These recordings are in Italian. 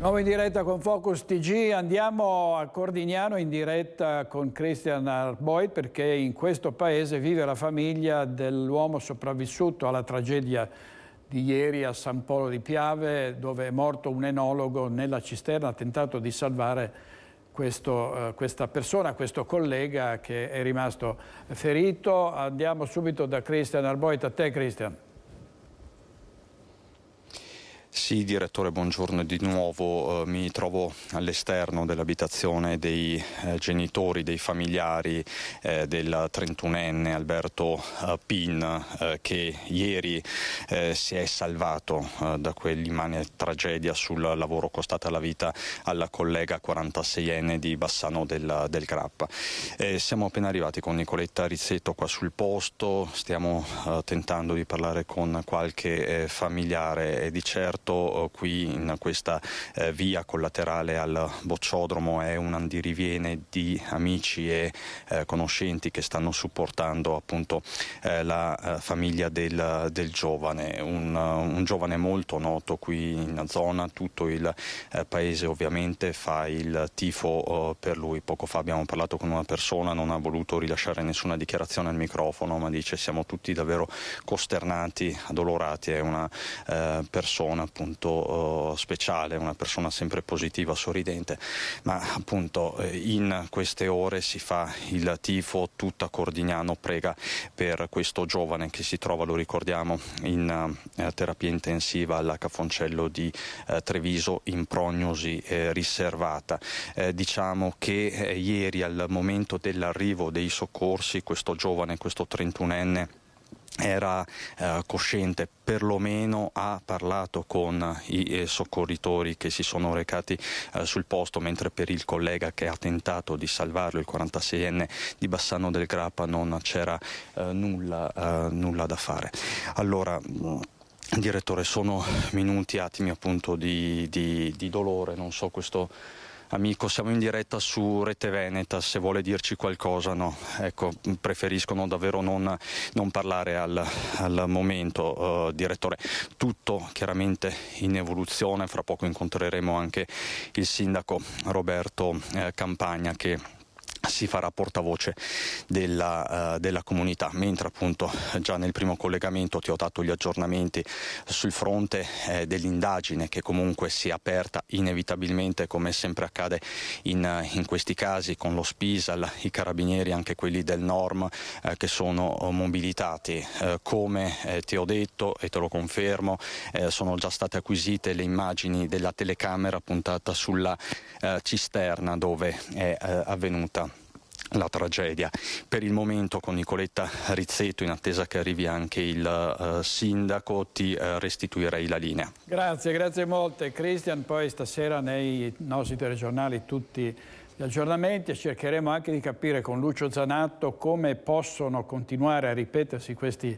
Nuovo in diretta con Focus TG, andiamo a Cordignano in diretta con Christian Arboit perché in questo paese vive la famiglia dell'uomo sopravvissuto alla tragedia di ieri a San Polo di Piave, dove è morto un enologo nella cisterna, ha tentato di salvare questa persona, questo collega che è rimasto ferito. Andiamo subito da Christian Arboit. A te, Christian. Sì, direttore, buongiorno di nuovo. Mi trovo all'esterno dell'abitazione dei genitori, dei familiari del 31enne Alberto Pin, che ieri si è salvato da quell'immane tragedia sul lavoro costata la vita alla collega 46enne di Bassano del Grappa. Siamo appena arrivati con Nicoletta Rizzetto qua sul posto, stiamo tentando di parlare con qualche familiare e di certo qui in questa via collaterale al bocciodromo è un andiriviene di amici e conoscenti che stanno supportando appunto la famiglia del giovane, un giovane molto noto qui in zona, tutto il paese ovviamente fa il tifo per lui. Poco fa abbiamo parlato con una persona, non ha voluto rilasciare nessuna dichiarazione al microfono, ma dice siamo tutti davvero costernati, addolorati, è una persona appunto speciale, una persona sempre positiva, sorridente, ma appunto in queste ore si fa il tifo, tutta Cordignano prega per questo giovane che si trova, lo ricordiamo, in terapia intensiva alla Cafoncello di Treviso in prognosi riservata. Diciamo che ieri al momento dell'arrivo dei soccorsi questo giovane, questo 31enne, era cosciente, perlomeno ha parlato con i soccorritori che si sono recati sul posto, mentre per il collega che ha tentato di salvarlo, il 46enne di Bassano del Grappa, non c'era nulla da fare. Allora, direttore, sono minuti, attimi appunto di dolore, non so, questo amico, siamo in diretta su Rete Veneta, se vuole dirci qualcosa. No, ecco, preferiscono davvero non parlare al momento, direttore. Tutto chiaramente in evoluzione, fra poco incontreremo anche il sindaco Roberto Campagna che si farà portavoce della comunità, mentre appunto già nel primo collegamento ti ho dato gli aggiornamenti sul fronte dell'indagine che comunque si è aperta inevitabilmente, come sempre accade in questi casi, con lo Spisal, i carabinieri, anche quelli del Norm che sono mobilitati. Come ti ho detto e te lo confermo, sono già state acquisite le immagini della telecamera puntata sulla cisterna dove è avvenuta la tragedia. Per il momento con Nicoletta Rizzetto, in attesa che arrivi anche il sindaco, ti restituirei la linea. Grazie molte Christian, poi stasera nei nostri telegiornali tutti gli aggiornamenti e cercheremo anche di capire con Lucio Zanatto come possono continuare a ripetersi questi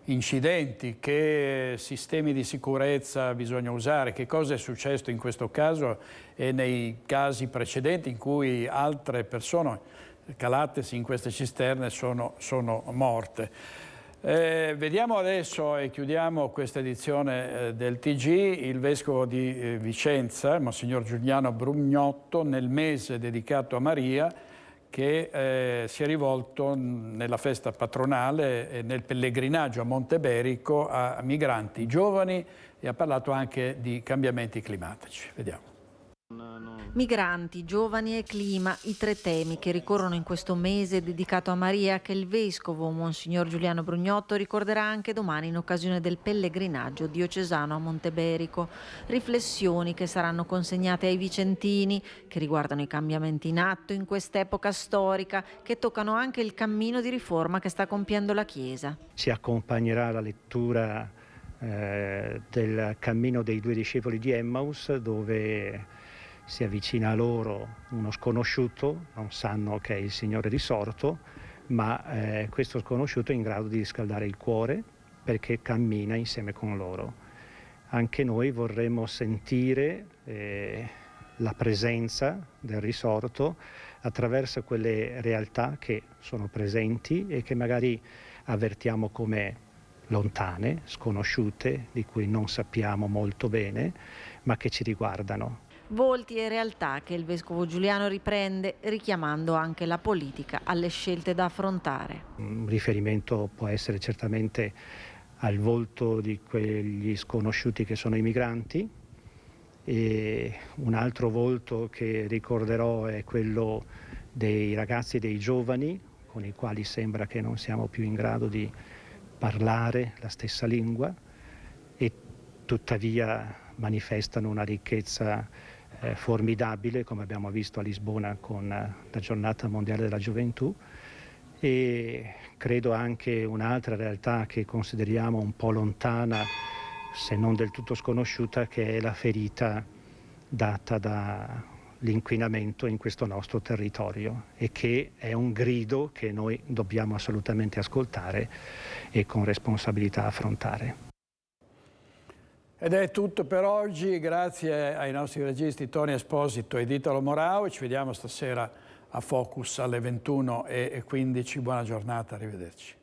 incidenti, che sistemi di sicurezza bisogna usare, che cosa è successo in questo caso e nei casi precedenti in cui altre persone calatesi in queste cisterne sono morte. Vediamo adesso e chiudiamo questa edizione del TG il vescovo di Vicenza, Monsignor Giuliano Brugnotto, nel mese dedicato a Maria, che si è rivolto nella festa patronale e nel pellegrinaggio a Monteberico a migranti giovani e ha parlato anche di cambiamenti climatici. Vediamo. Migranti, giovani e clima, i tre temi che ricorrono in questo mese dedicato a Maria, che il vescovo Monsignor Giuliano Brugnotto ricorderà anche domani in occasione del pellegrinaggio diocesano a Monteberico. Riflessioni che saranno consegnate ai vicentini, che riguardano i cambiamenti in atto in quest'epoca storica, che toccano anche il cammino di riforma che sta compiendo la Chiesa. Si accompagnerà la lettura del cammino dei due discepoli di Emmaus, dove si avvicina a loro uno sconosciuto, non sanno che è il Signore risorto, ma questo sconosciuto è in grado di riscaldare il cuore perché cammina insieme con loro. Anche noi vorremmo sentire la presenza del risorto attraverso quelle realtà che sono presenti e che magari avvertiamo come lontane, sconosciute, di cui non sappiamo molto bene, ma che ci riguardano. Volti e realtà che il vescovo Giuliano riprende, richiamando anche la politica alle scelte da affrontare. Un riferimento può essere certamente al volto di quegli sconosciuti che sono i migranti, e un altro volto che ricorderò è quello dei ragazzi e dei giovani con i quali sembra che non siamo più in grado di parlare la stessa lingua e tuttavia manifestano una ricchezza formidabile, come abbiamo visto a Lisbona con la Giornata Mondiale della Gioventù. E credo anche un'altra realtà che consideriamo un po' lontana, se non del tutto sconosciuta, che è la ferita data dall'inquinamento in questo nostro territorio, e che è un grido che noi dobbiamo assolutamente ascoltare e con responsabilità affrontare. Ed è tutto per oggi, grazie ai nostri registi Tony Esposito ed Italo Morao. Ci vediamo stasera a Focus alle 21:15. Buona giornata, arrivederci.